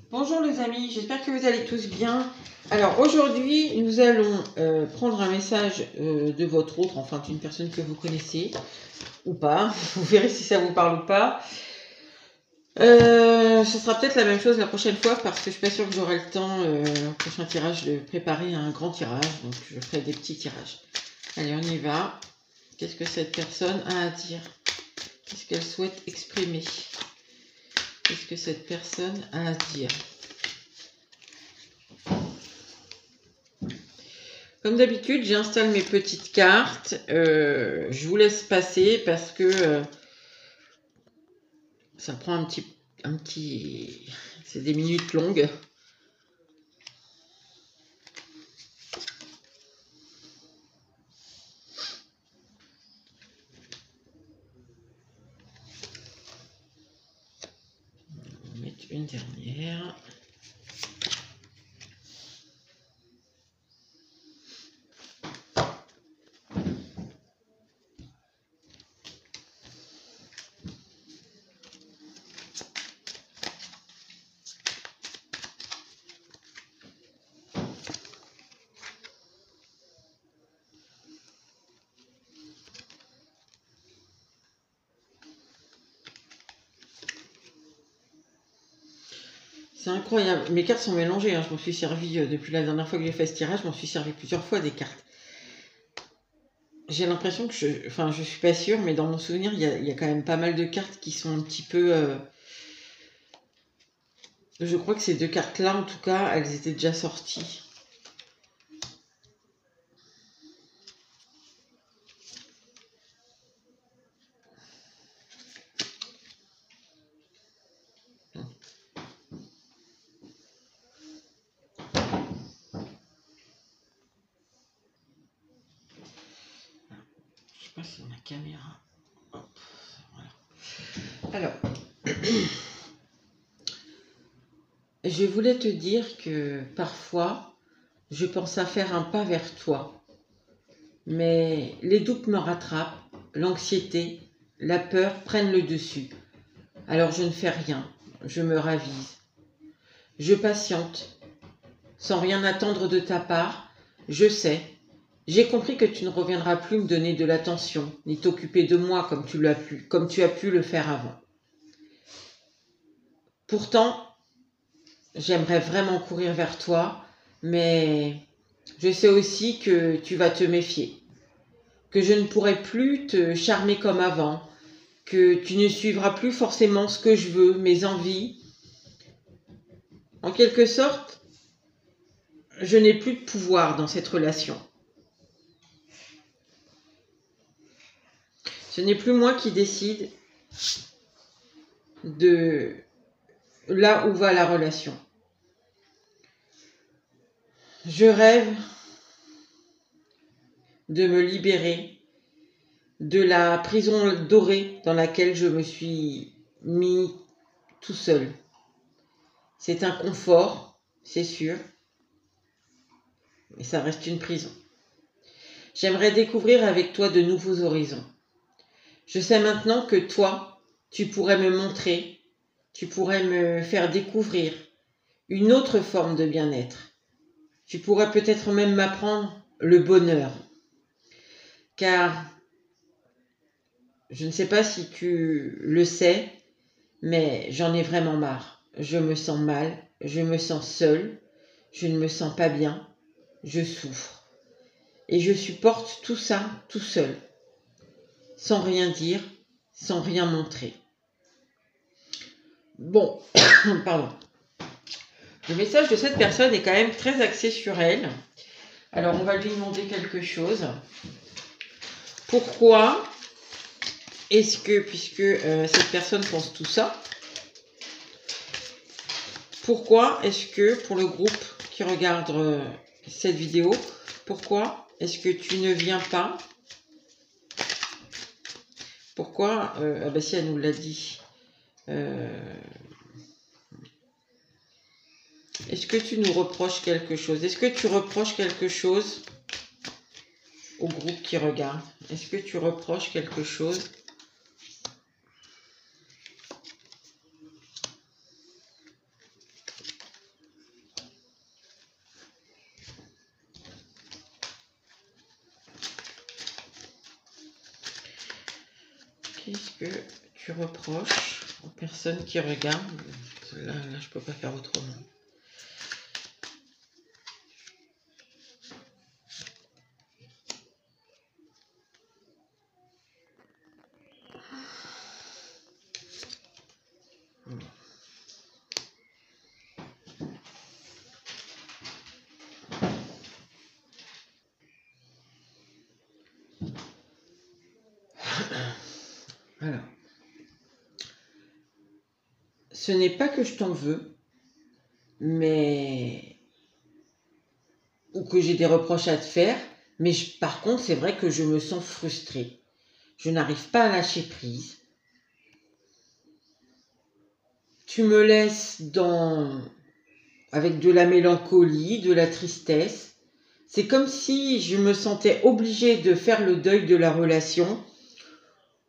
Bonjour les amis, j'espère que vous allez tous bien. Alors aujourd'hui, nous allons prendre un message de votre autre, enfin d'une personne que vous connaissez ou pas. Vous verrez si ça vous parle ou pas. Ce sera peut-être la même chose la prochaine fois parce que je suis pas sûre que j'aurai le temps au prochain tirage de préparer un grand tirage. Donc je ferai des petits tirages. Allez, on y va. Qu'est-ce que cette personne a à dire? Qu'est-ce qu'elle souhaite exprimer? Qu'est-ce que cette personne a à dire? Comme d'habitude, j'installe mes petites cartes. Je vous laisse passer parce que ça prend un petit... C'est des minutes longues. On va mettre une dernière. C'est incroyable. Mes cartes sont mélangées. Hein. Je m'en suis servi depuis la dernière fois que j'ai fait ce tirage. Je m'en suis servi plusieurs fois des cartes. J'ai l'impression que je suis pas sûre, mais dans mon souvenir, il y a quand même pas mal de cartes qui sont un petit peu... Je crois que ces deux cartes-là, en tout cas, elles étaient déjà sorties. Je sais pas si ma caméra... Hop, voilà. Alors... Je voulais te dire que parfois, je pense à faire un pas vers toi. Mais les doutes me rattrapent, l'anxiété, la peur prennent le dessus. Alors je ne fais rien, je me ravise. Je patiente, sans rien attendre de ta part. Je sais, j'ai compris que tu ne reviendras plus me donner de l'attention, ni t'occuper de moi comme tu as pu le faire avant. Pourtant, j'aimerais vraiment courir vers toi, mais je sais aussi que tu vas te méfier, que je ne pourrai plus te charmer comme avant, que tu ne suivras plus forcément ce que je veux, mes envies. En quelque sorte, je n'ai plus de pouvoir dans cette relation. Ce n'est plus moi qui décide de là où va la relation. Je rêve de me libérer de la prison dorée dans laquelle je me suis mis tout seul. C'est un confort, c'est sûr, mais ça reste une prison. J'aimerais découvrir avec toi de nouveaux horizons. Je sais maintenant que toi, tu pourrais me montrer, tu pourrais me faire découvrir une autre forme de bien-être. Tu pourrais peut-être même m'apprendre le bonheur. Car je ne sais pas si tu le sais, mais j'en ai vraiment marre. Je me sens mal, je me sens seule, je ne me sens pas bien, je souffre. Et je supporte tout ça tout seul, sans rien dire, sans rien montrer. Bon, pardon. Le message de cette personne est quand même très axé sur elle. Alors, on va lui demander quelque chose. Pourquoi est-ce que, puisque cette personne pense tout ça, pourquoi est-ce que, pour le groupe qui regarde cette vidéo, pourquoi est-ce que tu ne viens pas? Pourquoi ah bah si, elle nous l'a dit. Est-ce que tu nous reproches quelque chose? Est-ce que tu reproches quelque chose au groupe qui regarde? Est-ce que tu reproches quelque chose? Qu'est-ce que tu reproches aux personnes qui regardent? Là, je peux pas faire autrement. Alors, ce n'est pas que je t'en veux, mais ou que j'ai des reproches à te faire, mais par contre, c'est vrai que je me sens frustrée. Je n'arrive pas à lâcher prise. Tu me laisses avec de la mélancolie, de la tristesse. C'est comme si je me sentais obligée de faire le deuil de la relation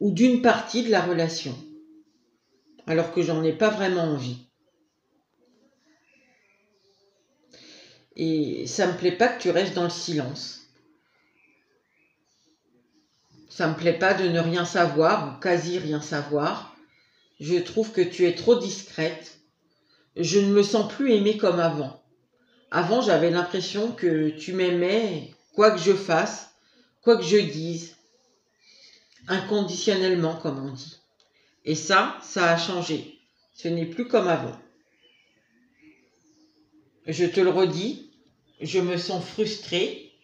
ou d'une partie de la relation, alors que j'en ai pas vraiment envie. Et ça me plaît pas que tu restes dans le silence. Ça me plaît pas de ne rien savoir ou quasi rien savoir. Je trouve que tu es trop discrète. Je ne me sens plus aimée comme avant. Avant, j'avais l'impression que tu m'aimais, quoi que je fasse, quoi que je dise, inconditionnellement, comme on dit. Et ça a changé. Ce n'est plus comme avant. Je te le redis, je me sens frustrée,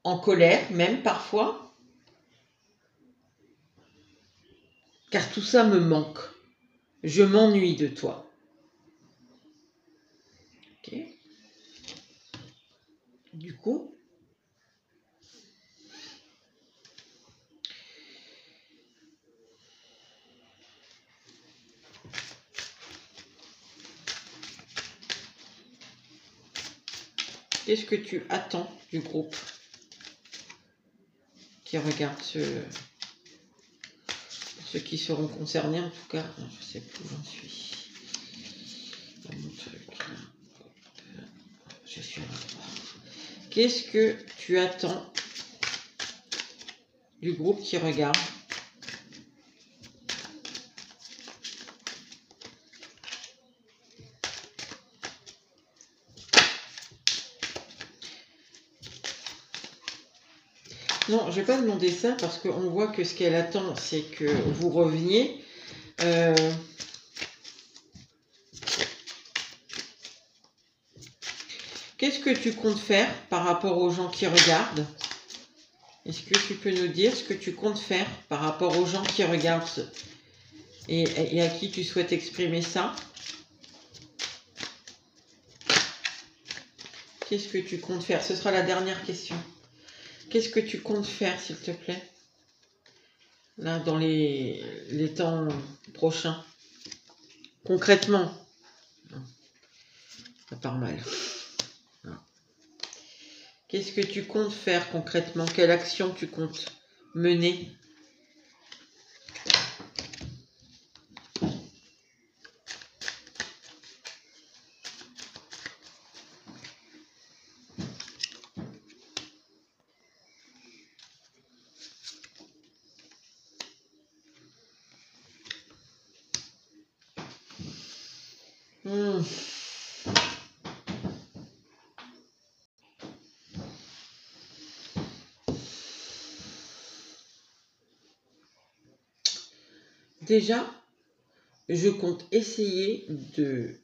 en colère même parfois, car tout ça me manque. Je m'ennuie de toi. Ok. Du coup, qu'est-ce que tu attends du groupe qui regarde ceux qui seront concernés en tout cas? Je sais plus où j'en suis. Dans mon truc, là. Je suis à 3. Qu'est-ce que tu attends du groupe qui regarde? Non, je ne vais pas demander ça parce qu'on voit que ce qu'elle attend, c'est que vous reveniez. Qu'est-ce que tu comptes faire par rapport aux gens qui regardent? Est-ce que tu peux nous dire ce que tu comptes faire par rapport aux gens qui regardent et à qui tu souhaites exprimer ça? Qu'est-ce que tu comptes faire? Ce sera la dernière question. Qu'est-ce que tu comptes faire, s'il te plaît? Là, dans les temps prochains. Concrètement. Ça part mal. Qu'est-ce que tu comptes faire concrètement? Quelle action tu comptes mener? Déjà, je compte essayer de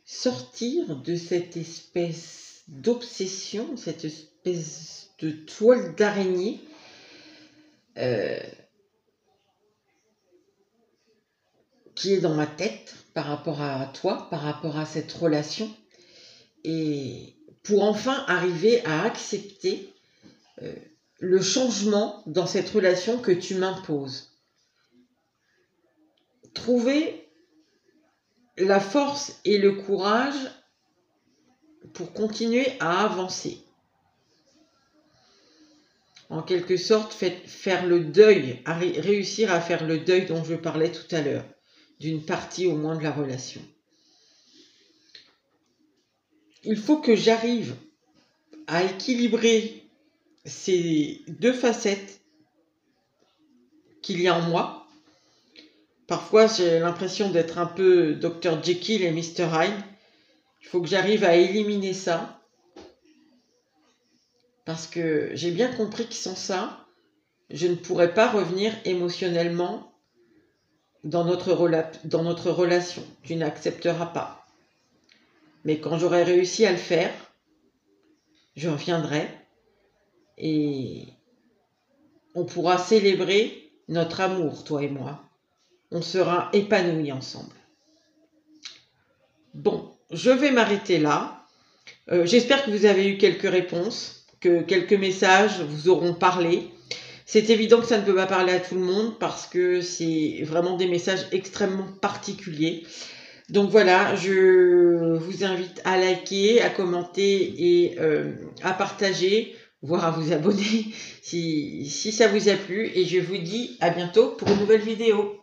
sortir de cette espèce d'obsession, cette espèce de toile d'araignée qui est dans ma tête par rapport à toi, par rapport à cette relation, et pour enfin arriver à accepter le changement dans cette relation que tu m'imposes. Trouver la force et le courage pour continuer à avancer. En quelque sorte, faire le deuil, réussir à faire le deuil dont je parlais tout à l'heure, d'une partie au moins de la relation. Il faut que j'arrive à équilibrer ces deux facettes qu'il y a en moi. Parfois, j'ai l'impression d'être un peu Dr. Jekyll et Mr. Hyde. Il faut que j'arrive à éliminer ça. Parce que j'ai bien compris que sans ça, je ne pourrais pas revenir émotionnellement dans notre relation. Tu n'accepteras pas. Mais quand j'aurai réussi à le faire, je reviendrai et on pourra célébrer notre amour, toi et moi. On sera épanouis ensemble. Bon, je vais m'arrêter là. J'espère que vous avez eu quelques réponses, que quelques messages vous auront parlé. C'est évident que ça ne peut pas parler à tout le monde parce que c'est vraiment des messages extrêmement particuliers. Donc voilà, je vous invite à liker, à commenter et à partager, voire à vous abonner si ça vous a plu. Et je vous dis à bientôt pour une nouvelle vidéo.